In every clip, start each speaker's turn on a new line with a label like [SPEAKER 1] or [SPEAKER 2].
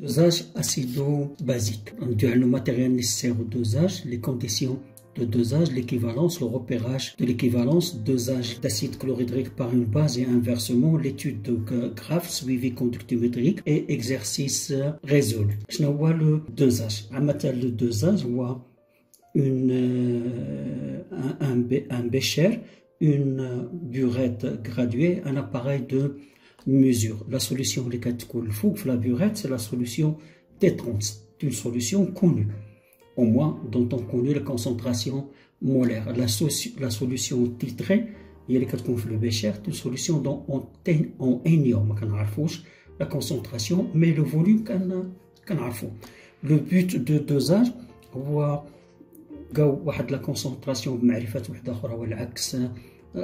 [SPEAKER 1] Dosage acido-basique. On dit le matériel nécessaire au dosage, les conditions de dosage, l'équivalence, le repérage de l'équivalence, dosage d'acide chlorhydrique par une base et inversement, l'étude de graphe, suivi conductimétrique et exercice résolu. Je vois le dosage. En matière de dosage, on voit un bécher, une burette graduée, un appareil de mesure. La solution les la burette, c'est la solution T30. C'est une solution connue, au moins dont on connaît la concentration molaire. La solution titrée, il y a le bécher, c'est une solution dont on ignore la concentration, mais le volume le but de dosage هو واحد la concentration بمعرفة وحدة أخرى والعكس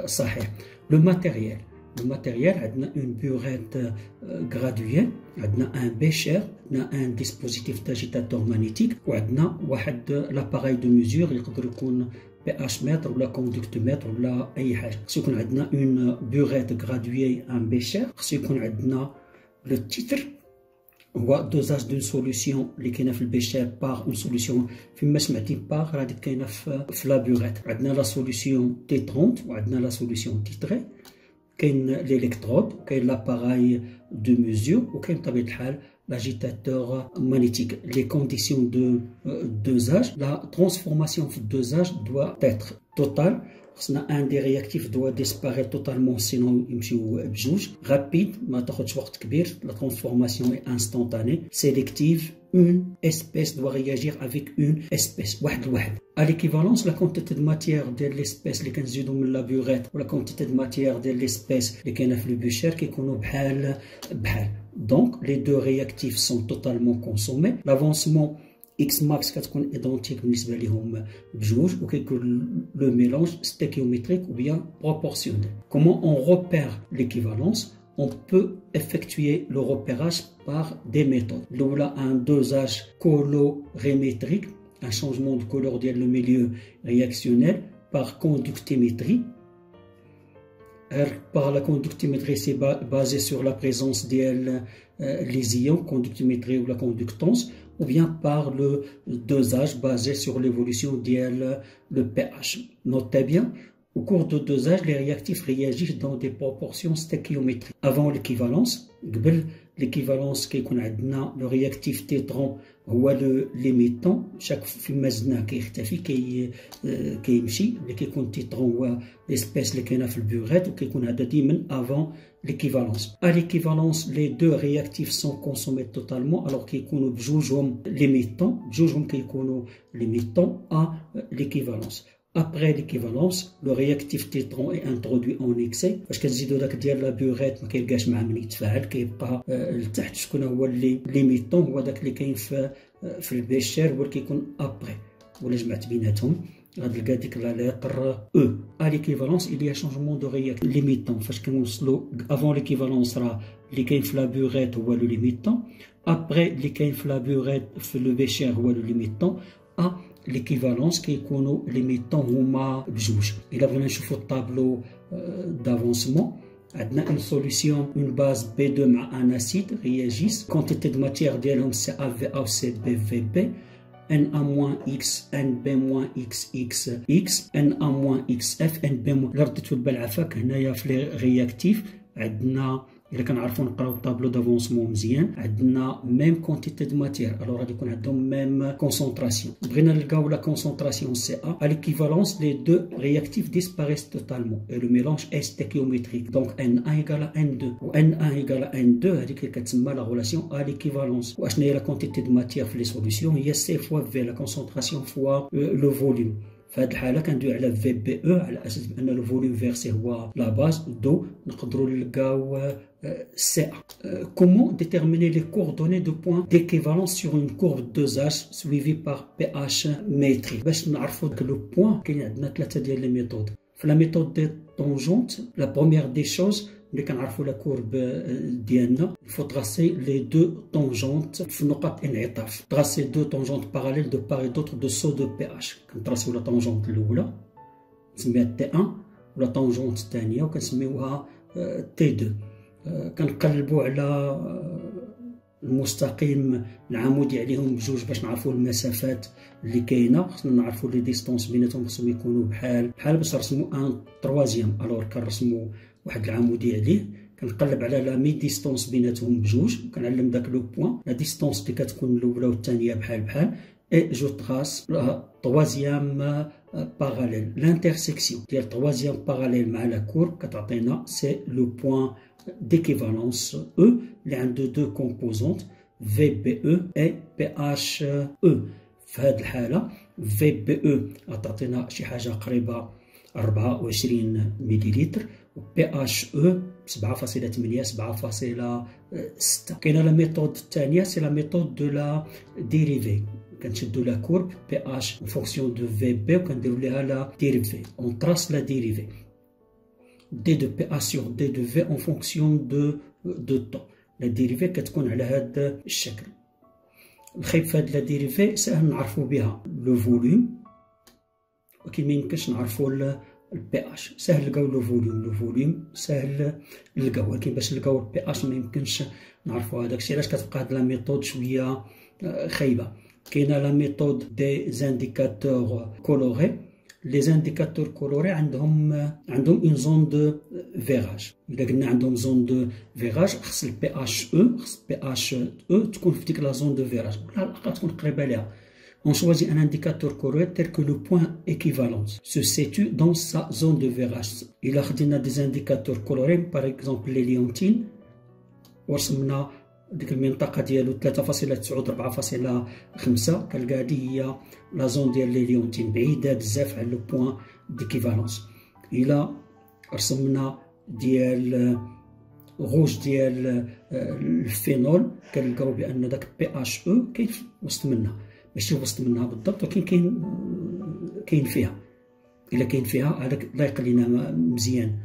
[SPEAKER 1] صحيح. Le matériel, عندنا une burette graduée, عندنا un bécher, عندنا un dispositif d'agitateur magnétique وعندنا واحد l'appareil de mesure يقدر يكون pH mètre ولا conductomètre ولا أي حاجة. خصو يكون عندنا une burette graduée, un bécher. خصو يكون عندنا le titre هو dosage d'une solution اللي كاينه في البيشير باغ اون سوليسيون فيما سمعتي باغ هذيك كاينه في لا بوريت. عندنا لا سوليسيون تي 30 وعندنا لا سوليسيون تيتري، كاين ليلكترود وكاين لاباراي دو ميزور وكاين بطبيعه الحال l'agitateur magnétique. Les conditions de dosage, la transformation de dosage doit être totale. Un des réactifs doit disparaître totalement, sinon il rapide, la transformation est instantanée, sélective, une espèce doit réagir avec une espèce. À l'équivalence, la quantité de matière de l'espèce qui est dans la burette ou la quantité de matière de l'espèce qui est dans le bécher qui est bhal. Donc, les deux réactifs sont totalement consommés. L'avancement X max كتكون identique بالنسبة لهم بجوج وكيكون le mélange stéchiométrique ou bien proportionnel. Comment on repère l'équivalence? On peut effectuer le repérage par des méthodes. Là, un dosage colorimétrique, un changement de couleur dans le milieu réactionnel par conductimétrie. Par la conductimétrie, c'est basé sur la présence des ions, conductimétrie ou la conductance, ou bien par le dosage basé sur l'évolution le pH. Notez bien, au cours de dosage, les réactifs réagissent dans des proportions stéchiométriques. Avant l'équivalence, qui est le réactif tétran هو ليميتون chaque فيما زدناه كيختفي كيمشي. اللي كيكون تيترون هو ليسبيس اللي كاينه في البوريت وكيكون هذا ديما avant l'équivalence. À l'équivalence, les deux réactifs sont consommés totalement alors كيكونوا بجوجهم limitants à l'équivalence. Après l'équivalence, le réactif tétran est introduit en excès باش كنزيدو داك ديال لا بوريت ما كيلقاش مع من يتفاعل كيبقى لتحت. شكون هو اللي ليميتون؟ هو داك اللي كاين في البيشير هو اللي كيكون ابري ولا جمعت بيناتهم غتلقى ديك لا لتر او. à l'équivalence il y a changement de réactif limitant فاش كنوصلوا avant l'équivalence راه اللي كاين في لا بوريت هو لو ليميتون، après اللي كاين في لا بوريت في لو بيشير هو لو ليميتون. l'équivalence كيكونوا ليميتون هما بجوج. الا بغينا نشوفوا الطابلو d'avancement, عندنا une solution, une base B2 مع un acide réagissent. quantité de matière ديالهم CaVa ou CbVb, Na-X, Nb-X, X, Na-XF, Nb. إلا رديتو البال عفاك هنايا في لي رياكتيف عندنا إلا كنعرفو نقراو الطابلو دافونسمون مزيان عندنا ميم كونتيتي دو ماتير الوغ غادي يكون عندهم ميم كونسونطراسيون. بغينا نلقاو لا كونسونطراسيون CA. à l'équivalence les deux réactifs disparaissent totalement et le mélange est stéchiométrique. donc Na égale à N2 و Na égale à N2 هذيك اللي كتسمى la relation à l'équivalence. واشنا هي la quantité de matière في les solutions هي C fois V, la concentration fois le volume. في هذه الحالة كندوي على VBE على أساس بأن لو فوليوم فيرسي هو لا باز دو نقدروا نلقاو CA. Comment déterminer les coordonnées de points d'équivalence sur une courbe de dosage suivie par pH métrique؟ باش نعرفوا داك لو بوين كاين عندنا ثلاثة ديال لي ميثود. في لا ميثود دي طونجونت لا بروميير دي شوز ملي كنعرفوا لا كورب ديالنا il faut tracer les deux tangentes في نقط انعطاف. tracer deux tangentes parallèles de part et d'autre de saut de pH. كنتراسيو لا طونجونت الاولى نسميها T1 ولا طونجونت الثانيه وكنسميوها T2. كنقلبوا على المستقيم العمودي عليهم بجوج باش نعرفوا المسافات اللي كاينه. خصنا نعرفوا لي ديستونس بيناتهم، خصهم يكونوا بحال باش نرسموا ان تروازيام. الوغ كنرسموا واحد العمودي عليه، كنقلب على لا مي ديستونس بيناتهم بجوج، وكنعلم داك لو بوين لا ديستونس اللي كتكون الاولى والثانيه بحال اي جو تراس لا troisième parallèle. L'intersection ديال troisième parallèle مع la courbe كتعطينا سي لو بوين d'équivalence E اللي عنده دو كومبوزونت VBE et PHE. في هذه الحالة VBE غتعطينا شي حاجة قريبة 24 مليلتر، و PHE 7.8 7.6. كاينة لا ميثود الثانية سي لا ميثود دو لا ديريفي. كنشدو لا كورب PH en fonction de VB و كنديرو ليها لا dérivée. On trace la dérivée D de PH sur D de V en fonction de temps. La dérivée كتكون على هذا الشكل. الخيب في هاد لا ديريفي ساهل نعرفو بها لو فوليوم، ولكن ميمكنش نعرفو البي اش. ساهل نلقاو لو فوليوم ساهل نلقاو، ولكن باش نلقاو البي اش ميمكنش نعرفو. هداكشي علاش كتبقى هاد لا ميثود شويه خايبه. كاينه لا ميثود دي زانديكاتور كولوري. لي زانديكاتور كولوري عندهم اون زون دو فيراج. الا قلنا عندهم زون دو فيراج خص البي اش او، خص البي اش او تكون في ديك لا زون دو فيراج، ولا على الاقل تكون قريبه ليها. On choisit un indicateur coloré tel que le point équivalence se situe dans sa zone de virage. Il a des indicateurs colorés, par exemple les léontines. ورسمنا ديك المنطقة ديالو 3.9 4.5 كنلقى هادي هي لا زون ديال لي ليونتين بعيدة بزاف على لو بوين ديكيفالونس. إلا رسمنا ديال غوج ديال الفينول كنلقاو بأن داك بي اش او كاين وسط منها، ماشي وسط منها بالضبط، ولكن كاين فيها. إلا كاين فيها هذاك لايق لينا مزيان.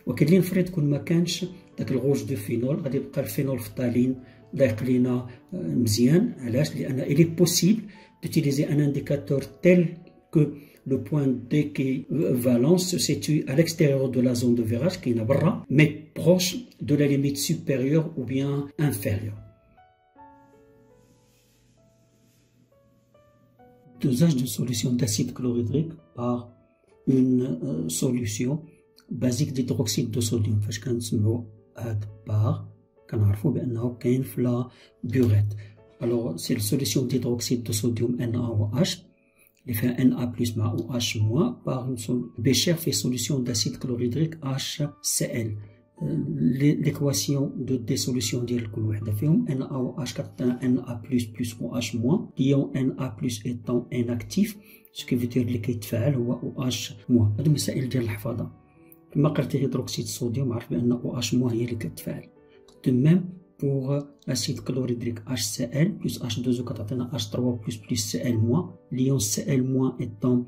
[SPEAKER 1] ولكن اللي نفرض كون ما كانش داك الغوج دو فينول غادي يبقى الفينول فطالين لايق لينا مزيان. علاش؟ لأن إلي بوسيبل دوتيليزي ان انديكاتور تيل كو لو بوين d'équivalence se situe à l'extérieur de la zone de virage كاينه برا mais proche de la limite supérieure ou bien inférieure. Dosage de solution d'acide chlorhydrique par une solution basique d'hydroxyde de sodium. فاش كنسمعوا هاد بار كنعرفوا بانه كاين في لا بوريت. الوغ سي السوليسيون ديدروكسيد دو صوديوم NaOH اللي فيها Na+ مع OH- باغ بيشير في سوليسيون داسيد كلوريدريك HCl. ليكواسيون دو ديسوليسيون ديال كل وحده فيهم NaOH كتعطينا Na+ plus OH-. ليون Na+ étant inactif سكي فيتير اللي كيتفاعل هو OH-. هادو مسائل ديال الحفاظه. كما قلت هيدروكسيد الصوديوم عرف بان OH- هي اللي كتفاعل. دو ميم pour l'acide chlorhydrique HCl plus H2O كتعطينا H3 plus Cl-. l'ion Cl- étant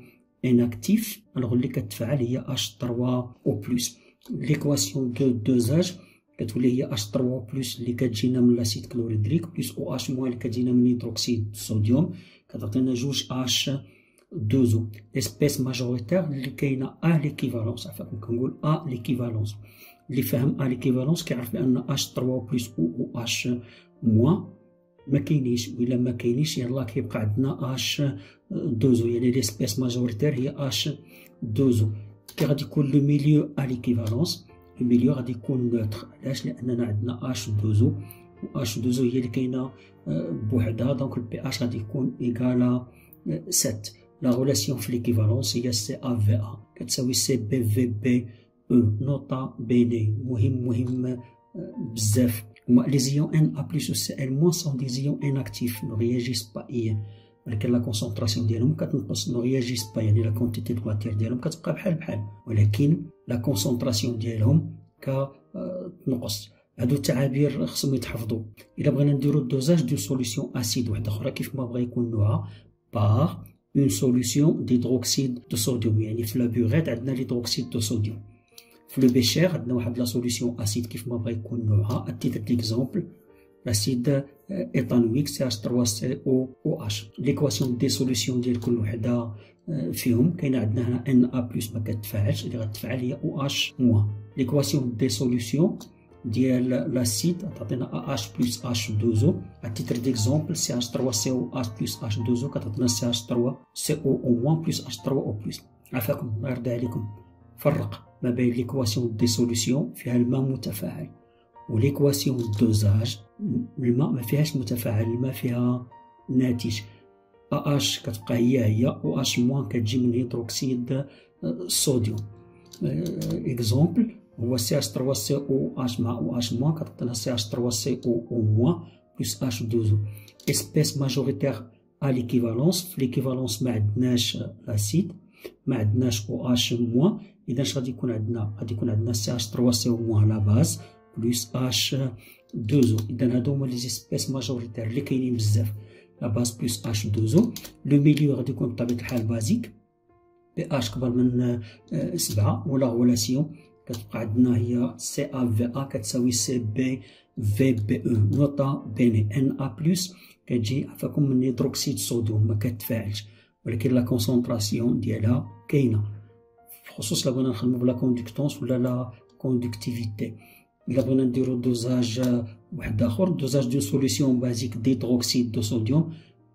[SPEAKER 1] inactif alors اللي كتفاعل هي H3O+. l'équation de dosage كتولي هي H3O+ اللي كتجينا من l'acide chlorhydrique plus OH- اللي كتجينا من هيدروكسيد الصوديوم كتعطينا جوج H2O. l'espèce majoritaire اللي كاينه l'équivalence. عفاكم كنقول l'équivalence. اللي فاهم l'équivalence كيعرف بان H3+ و OH- ما كاينيش، وإلا ما كاينيش يلاه كيبقى عندنا H2O. يعني ليسبيس ماجوريتير هي H2O. كي غادي يكون لو ميليو l'équivalence، لو ميليو غادي يكون نوتر. علاش؟ لاننا عندنا H2O و H2O هي اللي كاينه بوحدها، دونك البي اش غادي يكون ايكالا 7. لا غولاسيون في l'équivalence هي CaVa كتساوي CbVb نوطة بيني. مهم بزاف. هما لي زيون Na+ و Cl- سون دي زيون اناكتيف نو رياجيس با إيان، ولكن لا كونسونطراسيون ديالهم كتنقص نو رياجيس با، يعني لا كونتيتي دو ماتير ديالهم كتبقى بحال ولكن لا كونسونطراسيون ديالهم كتنقص. هادو التعابير خصهم يتحفظوا. الا بغينا نديرو الدوزاج دو سوليسيون اسيد وحده اخرى كيف ما بغا يكون نوعها بار اون سوليسيون ديدروكسيد دو صوديوم، يعني في لا بوريت عندنا ليدروكسيد دو صوديوم. في لو بيشير عندنا واحد لا سوليسيون اسيد كيف ما بغا يكون نوعها. اتيتر ديكزومبل لاسيد ايتانويك CH3COOH. ليكواسيون دي سوليسيون ديال كل وحده فيهم كاينه عندنا هنا Na+ ما كتفاعلش، اللي غتفاعل هي OH-. ليكواسيون دي سوليسيون ديال لاسيد تعطينا AH plus H2O. à titre d'exemple CH3COH plus H2O كتعطينا CH3CO- plus H3O+. عافاكم الله يرضي عليكم. فرق ما بين ليكواسيون دي سوليسيون فيها الماء متفاعل وليكواسيون دوزاج الماء ما فيهاش متفاعل، الماء فيها ناتج AH كتبقى هي OH- كتجي من هيدروكسيد الصوديوم. اكزومبل هو CH3COH مع OH- كتعطينا CH3CO- plus H2O. espèce majoritaire à l'équivalence. في l'équivalence ما عندناش لاسيد ما عندناش OH-. اذا اش غادي يكون عندنا؟ غادي يكون عندنا CH3CO- لا باز بلس H2O. اذا هادو هما لي زيسبيس ماجوريتير اللي كاينين بزاف، لا باز بلس H2O. لو ميليو غادي يكون بطبيعة الحال بازيك، pH كبر من 7 ولا غولاسيون كتبقى عندنا هي CaVa كتساوي CbVbE. نوطا بيني Na+ كتجي عفاكم من هيدروكسيد الصوديوم ما كتفاعلش، ولكن لا كونسونطراسيون ديالها كاينه، بخصوص لا بغينا نخدمو بلا كوندكتونس ولا لا كوندكتيفيتي. الا بغينا نديرو دوزاج واحد اخر، دوزاج دو سوليسيون بازيك ديدروكسيد دو صوديوم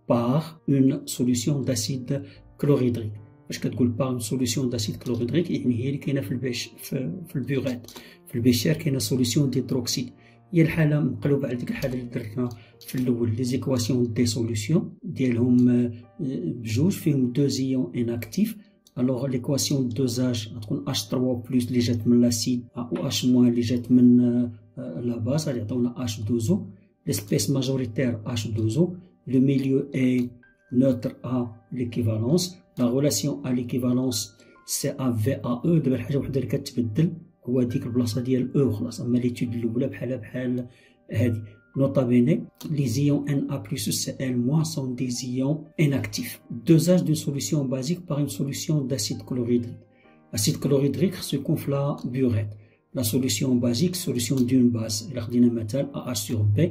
[SPEAKER 1] باغ اون سوليسيون داسيد كلوريدريك. باش كتقول باغ اون سوليسيون داسيد كلوريدريك يعني هي اللي كاينه في البيغات. في البيشير كاينه سوليسيون ديدروكسيد، هي الحاله مقلوبه على ديك الحاله اللي درنا في الاول. لي زيكواسيون دي سوليسيون ديالهم بجوج فيهم دو زيون اناكتيف. الوغ ليكواسيون دوزاج غتكون H3+ اللي جات من لاسيد او H- اللي جات من لا باز غادي يعطيونا H2O. ليسبيس ماجوريتير H2O. لو ميليو اي نوتر ا ليكيفالونس. لا غولاسيون ا ليكيفالونس CaVaE. دابا الحاجه وحده اللي كتبدل هو ديك البلاصه ديال او خلاص، اما ليتود الاولى بحال هادي. نوطا بيني les ions Na plus Cl- sont des ions inactifs. Dosage d'une solution basique par une solution d'acide chlorhydrique. L'acide chlorhydrique se يكون في la burette. La solution basique solution d'une base. إلا خدينا مثال AH sur B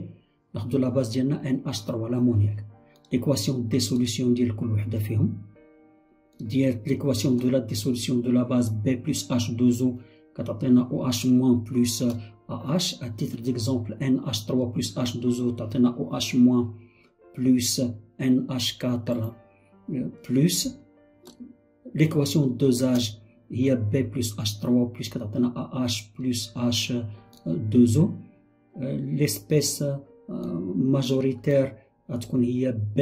[SPEAKER 1] ناخدو لا باز ديالنا NH3 l'amoniac. L'équation des solutions ديال كل وحده فيهم ديال l'équation de la dissolution de la base B plus H2O كتعطينا OH- plus AH. à titre d'exemple NH3 plus H2O تعطينا OH- plus NH4 plus. l'équation de dosage هي B plus H3 plus كتعطينا AH plus H2O. l'espèce majoritaire غتكون هي B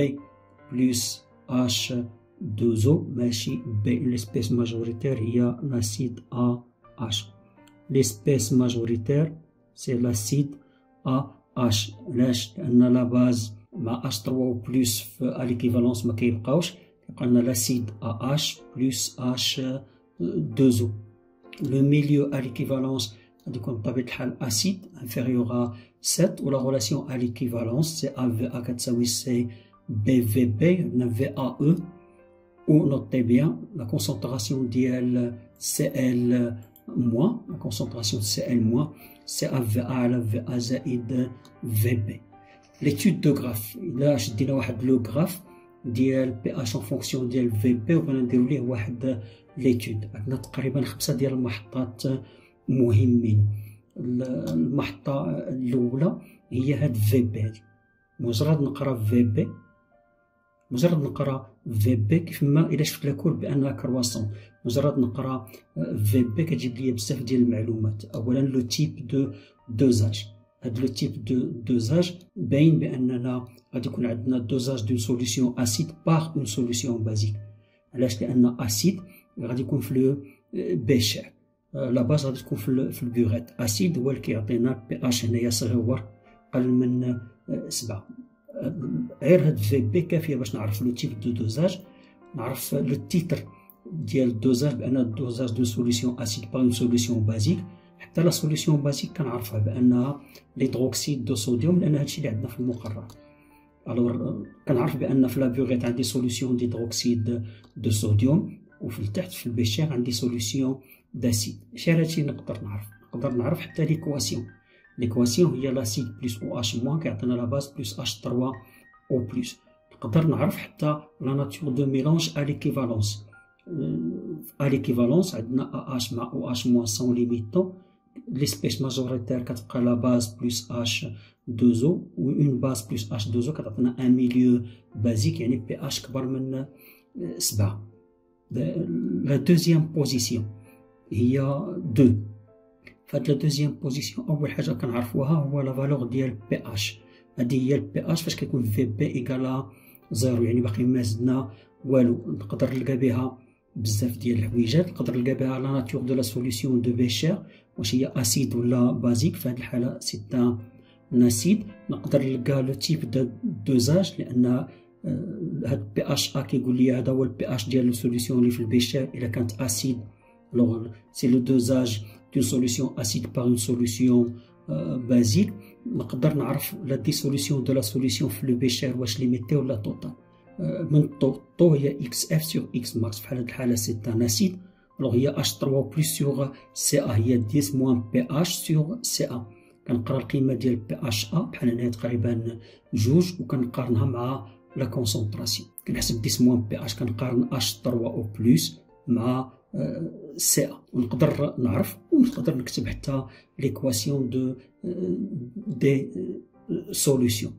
[SPEAKER 1] plus H2O ماشي B. l'espèce majoritaire هي l'acide AH. l'espèce majoritaire c'est l'acide AH. علاش؟ لأن لا باز مع H3 plus في l'équivalence ما كيبقاوش، كيبقى لنا l'acide AH plus H2O. le milieu à l'équivalence غادي يكون بطبيعة الحال acide inférieur à 7 ولا relation à l'équivalence CaVa كتساوي CbVb. عندنا VaE ou notez bien la concentration ديال Cl- la concentration de Cl- CaVa على Va زائد Vb. l'étude de graphe إلا شدينا واحد لو غراف ديال pH en fonction ديال Vb وبغينا نديرو ليه واحد ليتود. عندنا تقريبا 5 ديال المحطات مهمين. المحطة الأولى هي هاد Vb هادي. مجرد نقرا Vb كيف ما إلا شفت لاكور بأنها كرواسون، مجرد نقرا Vb كتجيب لي بزاف ديال المعلومات. أولا لو تيب دو دوزاج. هاد لو تيب دو دوزاج باين بأننا غادي يكون عندنا دوزاج دون سوليسيون أسيد باغ اون سوليسيون بازيك. علاش؟ لأن أسيد غادي يكون في لو بيشير، لا باز غادي تكون في البيغيت. أسيد هو اللي كيعطينا pH هنايا صغيور أقل من 7. غير هاد Vb كافيه باش نعرف لو تيب دو دوزاج، نعرف لو تيتر ديال الدوزاج بان دوزاج دو سوليسيون اسيد با اون سوليسيون بازيك. حتى لا سوليسيون بازيك كنعرفها بانها ليدروكسيد دو صوديوم لان هادشي اللي عندنا في المقرر. الوغ كنعرف بان في لابيغيت عندي سوليسيون ديدروكسيد دو صوديوم وفي التحت في البيشير عندي سوليسيون داسيد. شي هادشي نقدر نعرف حتى ليكواسيون. ليكواسيون هي لاسيد بلس OH- كيعطينا لا باز بلس H3O+. نقدر نعرف حتى لا ناتور دو ميلانج ا ليكيفالونس. ا ليكيفالونس عندنا AH مع OH- سون ليميتون l'espèce majoritaire كتبقى la base plus H2O و une base plus H2O كتعطينا un milieu basique يعني pH كبر من 7. La deuxième position هي 2. فهاد la deuxième position أول حاجة كنعرفوها هو la valeur ديال pH. هادي هي pH فاش كيكون VB إيكالا 0 يعني باقي ما زدنا والو. نقدر نلقى بها بزاف ديال الحويجات. نقدر نلقى بها لا ناتور دو لا سوليسيون دو بيشير واش هي اسيد ولا بازيك. في هاد الحالة سي ان اسيد. نقدر نلقى لو تيب دو دوزاج لأن هاد بي اش ا كيقول لي هذا هو البي اش ديال السوليسيون اللي في البيشير إلا كانت اسيد. الوغ سي لو دوزاج دون سوليسيون اسيد باغ اون سوليسيون بازيك. نقدر نعرف لا ديسوليسيون دو لا سوليسيون في لو بيشير واش ليميتي ولا توتال. من طو هي اكس اف سور اكس ماكس. في هذه الحاله سي ان اسيد. الوغ هي اش 3 بلس سور سي ا هي 10 موان بي اش سور سي ا. كنقرا القيمه ديال بي اش ا بحال هنا تقريبا 2 وكنقارنها مع لا كونسونطراسيون. كنحسب 10 موان بي اش كنقارن اش 3 او بلس مع سي ا ونقدر نعرف ونقدر نكتب حتى ليكواسيون دو دي سوليسيون.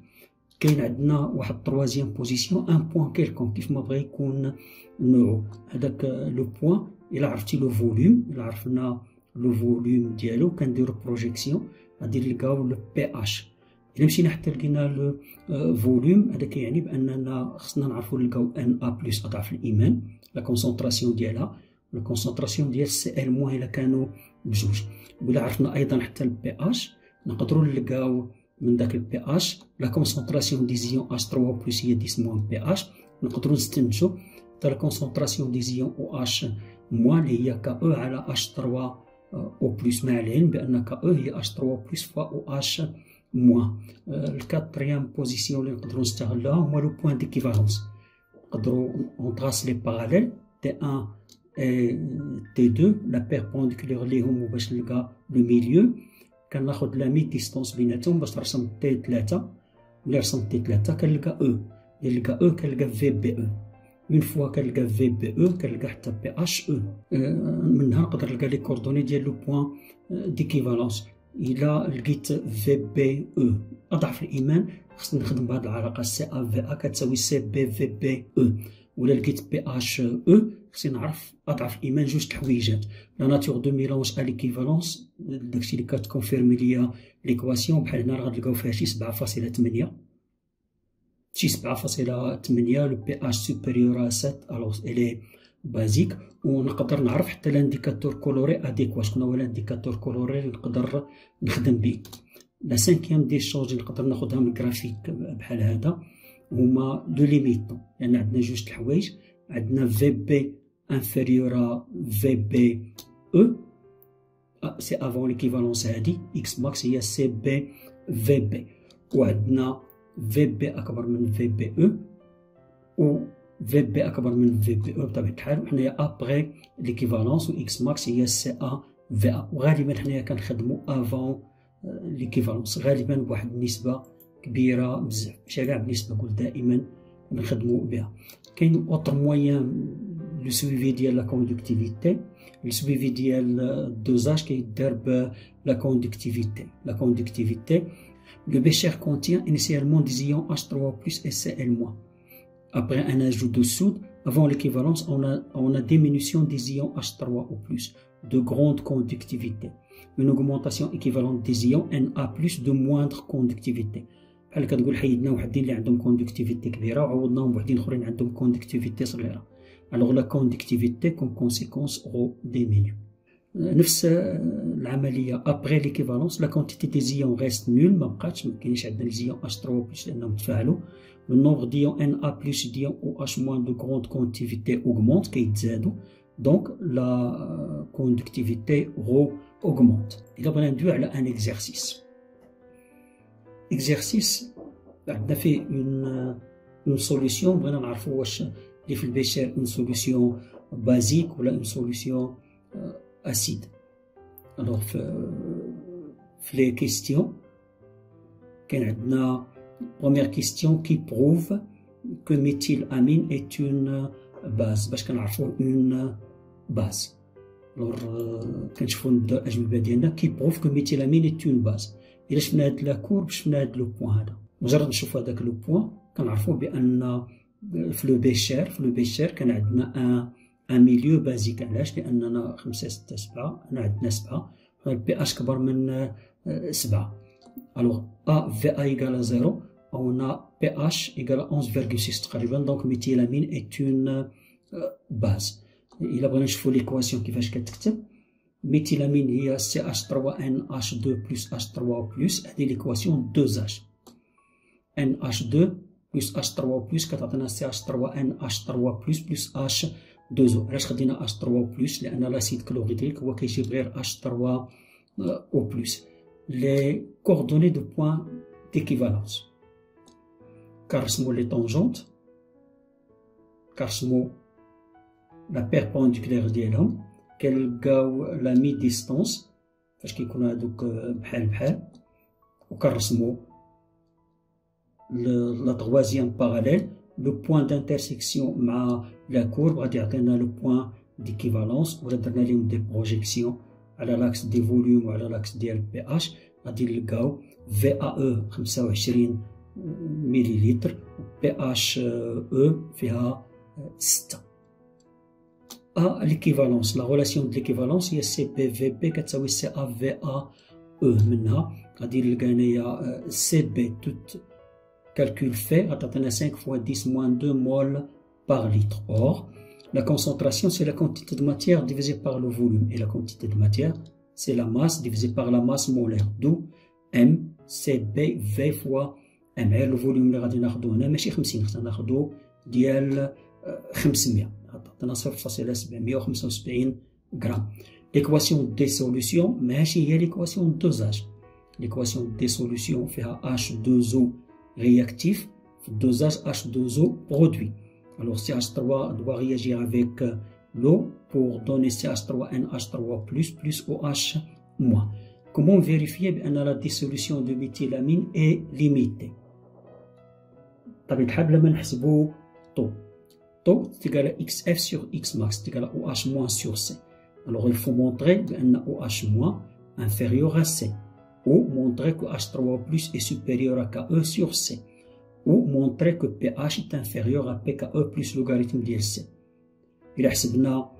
[SPEAKER 1] كاين عندنا واحد تروازيام بوزيسيون ان بوان كيلكون كيف ما بغى يكون نوعو. هذاك لو بوان الا عرفتي لو فوليوم الا عرفنا لو فوليوم ديالو كنديرو بروجيكسيون غادي نلقاو لو بي اش. الا مشينا حتى لقينا لو فوليوم هذا كيعني باننا خصنا نعرفو نلقاو ان ا بلس اضعاف الايمان لا كونسونطراسيون ديالها. لا كونسونطراسيون ديال سي ال موان الا كانوا بجوج. ولا عرفنا ايضا حتى البي اش نقدروا نلقاو من داك البي اش لا كونسونطراسيون دي زيون اش 3 بلس هي 10 موان بي اش. نقدروا نستنتجوا حتى لا كونسونطراسيون دي زيون او اش موان اللي هي كا او على اش 3 او بلس مع العلم بان كا او هي اش 3 بلس فوا او اش موان. الكاتريام بوزيسيون اللي نقدروا نستغلوها هما لو بوين ديكيفالونس. نقدروا اون تراس لي باراليل تي 1 et T2 la perpendiculaire ليهم باش نلقى لو ميليو. كناخد لا ميد ديستونس بيناتهم باش نرسم تي 3. ملي رسمت تي 3 كنلقى او. ملي نلقى او كنلقى في بي او. اون فوا كنلقى في بي او كنلقى حتى بي اش او. منها نقدر نلقى لي كوردوني ديال لو بوين ديكيفالونس. الا لقيت في بي او اضعف الايمان خصني نخدم بهاد العلاقه سي ا في ا كتساوي سي بي في بي او. ولا لقيت بي اش او خصني نعرف اضعف الايمان جوج الحويجات لا ناتور دو ميلونج ا ليكيفالونس. داكشي اللي كتكونفيرمي ليا ليكواسيون بحال هنا راه غتلقاو فيها شي 7.8 شي 7.8 لو بي اش سوبيريور ا 7 الوغ الي بازيك. ونقدر نعرف حتى لانديكاتور كولوري اديكوا. شكون هو لانديكاتور كولوري اللي نقدر نخدم به. لا سانكيام دي شونج اللي نقدر ناخذها من الجرافيك بحال هذا هما لو ليميتون. لان عندنا جوج الحوايج. عندنا في بي انفيريور في بي او سي افون ليكيفالونس هادي اكس ماكس هي سي بي في بي. وعندنا في بي اكبر من في بي او و في بي اكبر من في بي او بطبيعه الحال. وحنايا ابري ليكيفالونس و اكس ماكس هي سي ا في ا. وغالبا حنايا كنخدمو افون ليكيفالونس غالبا بواحد النسبه كبيره بزاف ماشي كاع بنسبه نقول دائما نخدمو بها. كاين اوتر مويان لو سويفي ديال لا كوندكتيفيتي. لو سويفي ديال الدوزاج كيدار بلا كوندكتيفيتي. لا كوندكتيفيتي le bécher contient initialement des ions H3+ et Cl-. Après un ajout de soude, avant l'équivalence, on a diminution des ions H3 ou plus de grande conductivité. Une augmentation équivalente des ions Na+ de moindre conductivité. بحال كتقول حيدنا وحدين اللي عندهم كوندكتيفيتي كبيره وعوضناهم بوحدين اخرين عندهم كوندكتيفيتي صغيره. الوغ لا كوندكتيفيتي كوم كونسيكونس غو ديمينيو. نفس العمليه ابري ليكيفالونس لا كونتيتي دي زيون ريست نول ما بقاتش ما كاينش عندنا لي زيون H3+ لانهم تفاعلوا. لو نومبر ديون Na+ ديون OH- دو غروند كوندكتيفيتي اوغمونت كيتزادوا. دونك لا كوندكتيفيتي غو اوغمونت. الا بغينا ندويو على ان اكزرسيس. اكزرسيس عندنا فيه اون سوليسيون بغينا نعرفوا واش اللي في البيشير اون سوليسيون بازيك ولا اون سوليسيون اسيد. الوغ في لي كيستيون كاين عندنا بروميير كيستيون كي بروف كو ميثيل امين ايت اون باز. باش كنعرفوا اون باز الوغ كنشوفو نبداو الاجوبه ديالنا كي بروف كو ميتيلامين اي اون باز. الا شفنا هاد لا كورب شفنا هاد لو بوين هذا، مجرد نشوفو هذاك لو بوين كنعرفو بان في لو بيشير كان عندنا ان ميليو بازيك. علاش؟ لاننا 5 6 7 هنا عندنا 7، البي اش كبر من 7. الوغ ا في ا ايكال 0 on a pH égale à 11,6 تقريبا. دونك ميتيلامين est une base. إلا بغينا نشوفو ليكواسيون كيفاش كتكتب، ميتيلامين هي CH3NH2 plus H3 plus، هذه ليكواسيون 2H. NH2 plus H3 plus كتعطينا CH3NH3 plus H2O. علاش خدينا H3 plus؟ لأن لاسيد كلوريدريك هو كيجيب غير H3O plus. Les coordonnées de point d'équivalence. كنرسمو لي طونجونت، كنرسمو لا بيربونديكولير ديالهم، كنلقاو لا مي ديستونس فاش كيكونو هادوك بحال بحال، وكنرسمو لا تروازيام باراليل. لو بوين دانترسيكسيون مع لا كورب غادي يعطينا لو بوين ديكيفالونس، ولا درنا ليهم دي بروجيكسيون على لاكس دي فوليوم وعلى لاكس ديال بي اش، غادي نلقاو في ا او 25 مليلتر، بي اش او فيها 6. ا ليكيفالونس، لا غولاسيون دو ليكيفالونس هي سي بي في بي كتساوي سي ا في ا او. منها غادي نلقى هنايا سي بي توت calcul fait غتعطينا 5 fois 10 moins 2 mol par litre. Or, la concentration c'est la quantité de matière divisée par le volume, et la quantité de matière c'est la masse divisée par la masse molaire, d'où M CB V fois M. Le volume اللي غادي ناخدو هنا ماشي 50، خصنا ناخدو ديال 500، غتعطينا 0.775 غرام. ليكواسيون دي سوليسيون ماشي هي ليكواسيون دوزاج. ليكواسيون دي سوليسيون فيها H2O réactif, dosage H2O produit. Alors CH3 doit réagir avec l'eau pour donner CH3NH3 plus OH moins. Comment vérifier que la dissolution de méthylamine est limitée? طبيعة الحال لما نحسبو τ égale à XF sur X max égale à OH moins sur C. Alors il faut montrer que OH moins inférieur à C, ou montrer que H3 plus est supérieur à KE sur C, ou montrer que pH est inférieur à PKE plus logarithme de C. Il a حسبنا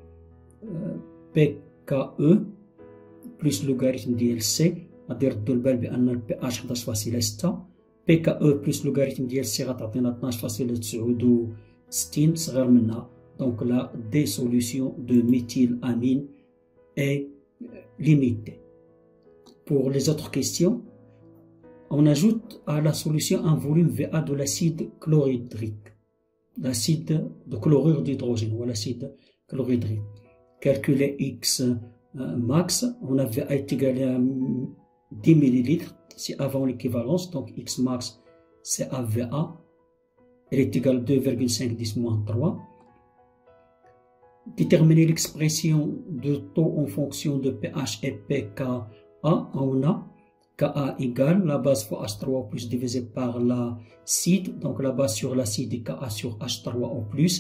[SPEAKER 1] PKE plus logarithme de C غادي نردو البال بأن ال pH 11.6، PKE plus logarithme de C غتعطينا 12.69 صغير منها. Donc la dissolution de méthylamine est limitée. Pour les autres questions, on ajoute à la solution un volume VA de l'acide chlorhydrique, l'acide de chlorure d'hydrogène ou l'acide chlorhydrique. Calculer X max, on a VA est égal à 10 ml, c'est avant l'équivalence, donc X max c'est AVA, elle est égale à 2,5 10 moins 3. Déterminer l'expression de taux en fonction de pH et pKa. On a Ka égale la base fois H3 plus divisé par l'acide, donc la base sur l'acide est Ka sur H3O plus,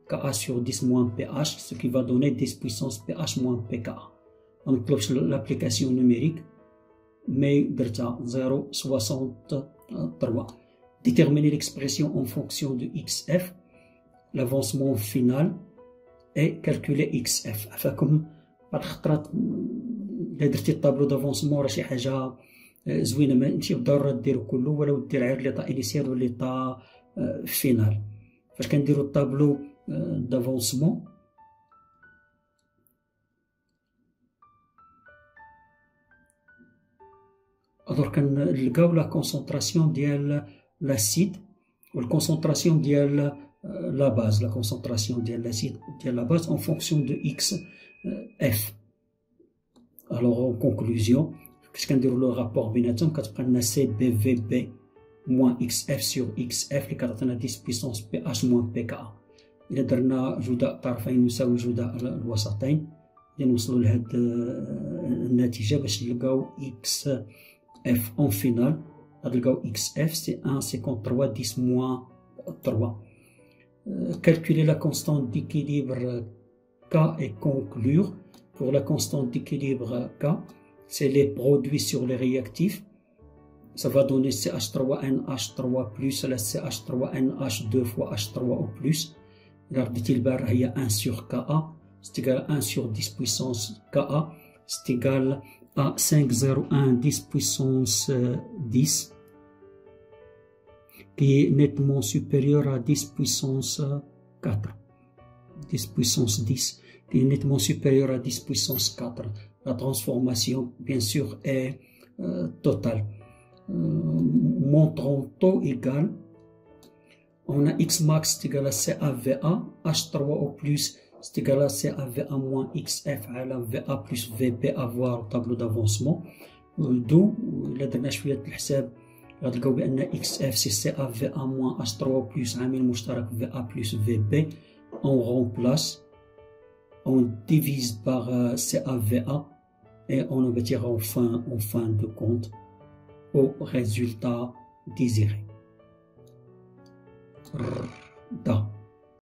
[SPEAKER 1] Ka sur 10 moins pH, ce qui va donner 10 puissance pH moins pKa. Donc l'application numérique, mais delta 0,63. Déterminer l'expression en fonction de XF, l'avancement final, et calculer XF. Comme par خطرات إلا درتي الطابلو دافونسمون راه شي حاجة زوينة، ماشي بالضرورة ديرو كلو، ولا دير غير ليطا إنيسيال و ليطا فينال. فاش كنديرو الطابلو دافونسمون alors كنلقاو لا كونسونطراسيون ديال لاسيد والكونسونطراسيون ديال لا باز، لا كونسونطراسيون ديال لاسيد ديال لا باز en fonction de XF. Alors en conclusion, qu'est-ce qu'on dit le rapport بيناتهم؟ كتبقى لنا CBVB moins XF sur XF اللي كتعطينا 10 puissance PH moins PKA. إلا درنا جداء طرفين يساوي جداء الوسطين غادي نوصلوا لهاد النتيجة باش نلقاو XF en finale. غادي نلقاو XF c'est 1,53 10 moins 3. Calculer la constante d'équilibre K et conclure pour la constante d'équilibre K, c'est les produits sur les réactifs. Ça va donner CH3NH3 plus la CH3NH 2 fois H3 au plus. Regardez, il y a 1 sur Ka, c'est égal à 1 sur 10 puissance Ka, c'est égal à 501 10 puissance 10, qui est nettement supérieur à 10 puissance 4. 10 puissance 10, qui est nettement supérieur à 10 puissance 4. La transformation, bien sûr, est totale. Montrons taux égal, on a X max c'est égal à CAVA, H3 au plus c'est égal à CAVA moins XF à la VA plus VP à voir au tableau d'avancement. D'où, إلا درنا شوية الحساب غتلقاو بأن XF c'est CAVA moins H3 plus عامل مشترك VA plus VP. On remplace, on divise par CAVA et on obtiendra en fin de compte au résultat désiré.